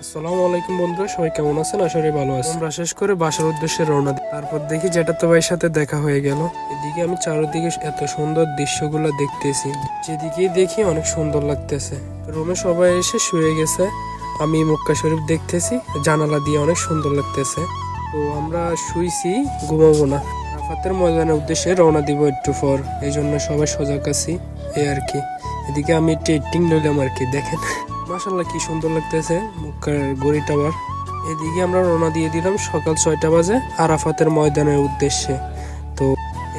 আসসালামু আলাইকুম বন্ধুরা, সবাই কেমন আছেন? আশা করি ভালো আছেন। আমরা শেষ করে বাসার উদ্দেশ্যে রওনা দিই। তারপর দেখি জ্যাঠাতো ভাইয়ের সাথে দেখা হয়ে গেল। এদিকে আমি চারিদিকে এত সুন্দর দৃশ্যগুলো দেখতেছি, যেদিকেই দেখি অনেক সুন্দর লাগতেছে। রুমে সবাই এসে শুয়ে গেছে, আমি মক্কা শরীফ দেখতেছি, জানালা দিয়ে অনেক সুন্দর লাগতেছে। তো আমরা শুইছি, ঘুমাবো না। আরাফাতের ময়দানের উদ্দেশ্যে রওনা দিব একটু পর, এই জন্য সবাই সজাগ আছি, এই আর কি। এদিকে আমি একটু এডিটিং নিলাম আর কি, দেখেন মাশাআল্লাহ কি সুন্দর লাগতেছে মক্কার গড়ি টাওয়ার। এদিকে আমরা রওনা দিয়ে দিলাম সকাল 6টা বাজে আরাফাতের ময়দানের উদ্দেশ্যে। তো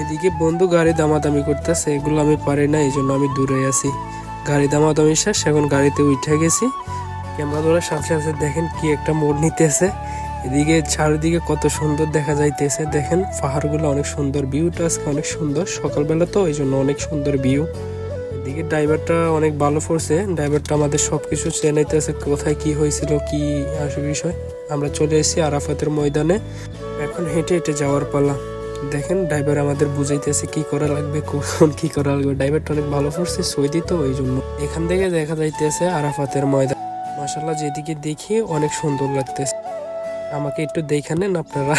এদিকে বন্ধু গাড়ি দামাদামি করতেছে, এগুলো আমি পারি না, এই জন্য আমি দূরে আছি। গাড়ি দামাদামি শেষ, এখন গাড়িতে উঠে গেছি। ক্যামেরা ধরার সাথে সাথে দেখেন কি একটা মোড় নিতেছে। এদিকে চারিদিকে কত সুন্দর দেখা যাইতেছে, দেখেন পাহাড়গুলো অনেক সুন্দর, ভিউটা আজকে অনেক সুন্দর, সকালবেলা তো এই জন্য অনেক সুন্দর ভিউ। এদিকে ড্রাইভারটা অনেক ভালো পড়ছে, ড্রাইভারটা আমাদের সবকিছু চেনাইতেছে, কোথায় কি হয়েছিল কি আসল বিষয়। আমরা চলে এসেছি আরাফাতের ময়দানে, এখন হেঁটে হেঁটে যাওয়ার পালা। দেখেন ড্রাইভার আমাদের বুঝাইতেছে কি করা লাগবে, কখন কি করা লাগবে। ড্রাইভারটা অনেক ভালো পড়ছে, সৌদি তো এই জন্য। এখান থেকে দেখা যাইতেছে আরাফাতের ময়দান। মাশাআল্লাহ যেদিকে দেখি অনেক সুন্দর লাগতেছে। আমাকে একটু দেখে নেন আপনারা।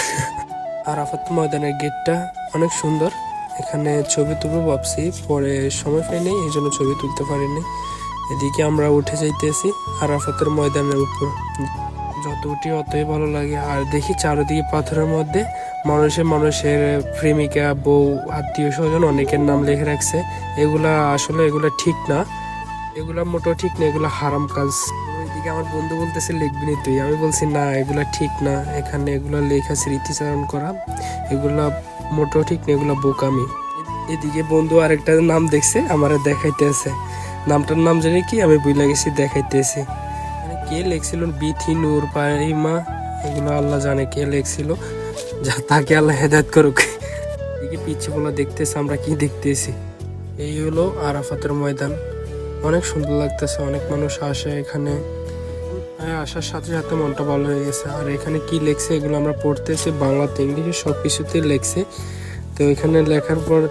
আরাফাত ময়দানের গেটটা অনেক সুন্দর, এখানে ছবি তুলবো ভাবছি, পরে সময় পাইনি এই জন্য ছবি তুলতে পারিনি। এদিকে আমরা উঠে যাইতেছি আরাফাতের ময়দানের উপর, যত উঠি অতই ভালো লাগে। আর দেখি চারিদিকে পাথরের মধ্যে মানুষের প্রেমিকা, বউ, আত্মীয় স্বজন অনেকের নাম লিখে রাখছে। এগুলা আসলে এগুলা ঠিক না, এগুলা মোটেও ঠিক না, এগুলা হারাম কাজ। ওইদিকে আমার বন্ধু বলতেছে লিখবি নি তুই, আমি বলছি না এগুলা ঠিক না, এখানে এগুলা লেখা স্মৃতিচারণ করা, এগুলা মোটেও ঠিক না, এগুলা বোকামি। এদিকে বন্ধু আরেকটা নাম দেখছে, আমার দেখাইতেছে, নামটার নাম জানি কি আমি ভুলে গেছি, দেখাইতেছি। মানে কে লেখছিল, বিথি নূর পারিমা, এগুলো আল্লাহ জানে কে লেখছিল, যা তাকে আল্লাহ হেদায়েত করুক। এদিকে পিচ্ছে বলা দেখতেছে, আমরা কি দেখতেছি। এই হলো আরাফাতের ময়দান, অনেক সুন্দর লাগতেছে, অনেক মানুষ আসে এখানে। আসার সাথে সাথে মনটা ভালো হয়ে গেছে। আর এখানে কি লেখছে এগুলো আমরা পড়তেছি, বাংলাতে ইংলিশে সব কিছুতেই লেখছে। তো এখানে লেখার পর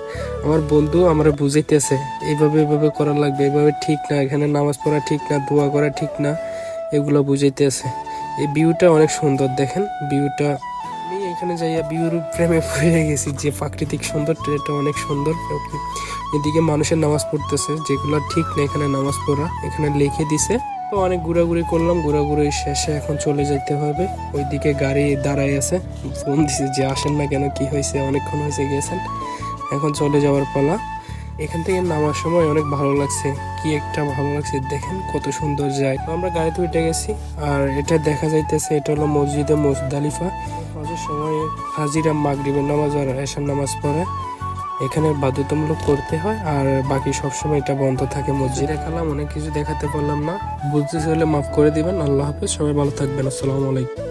আমার বন্ধু আমরা বুঝাইতেছে এইভাবে এইভাবে করা লাগবে, এইভাবে ঠিক না, এখানে নামাজ পড়া ঠিক না, দোয়া করা ঠিক না, এগুলো বুঝাইতেছে। এই ভিউটা অনেক সুন্দর, দেখেন ভিউটা। আমি এখানে যাইয়া ভিউর প্রেমে পড়ে গেছি, যে প্রাকৃতিক সৌন্দর্য এটা অনেক সুন্দর। এদিকে মানুষের নামাজ পড়তেছে, যেগুলো ঠিক না এখানে নামাজ পড়া, এখানে লিখে দিছে। তো অনেক ঘোরাঘুরি করলাম, ঘোরাঘুরি শেষে এখন চলে যেতে হবে। ওইদিকে গাড়ি দাঁড়াই আছে, ফোন দিছে যে আসেন না কেন, কি হয়েছে, অনেকক্ষণ হয়েছে গেছেন, এখন চলে যাওয়ার পালা। এখান থেকে নামার সময় অনেক ভালো লাগছে, কি একটা ভালো লাগছে, দেখেন কত সুন্দর যায়। তো আমরা গাড়িতে উঠে গেছি, আর এটা দেখা যাইতেছে এটা হলো মসজিদে মুজদালিফা। হজের সময় হাজিরা মাগরিবের নামাজ আর এশার নামাজ পড়ে এখানে বাধ্যতামূলক করতে হয়, আর বাকি সবসময় এটা বন্ধ থাকে। মসজিদ দেখালাম, অনেক কিছু দেখাতে পারলাম না, বুঝতে চাইলে মাফ করে দিবেন। আল্লাহ হাফেজ, সবাই ভালো থাকবেন, আসসালামু আলাইকুম।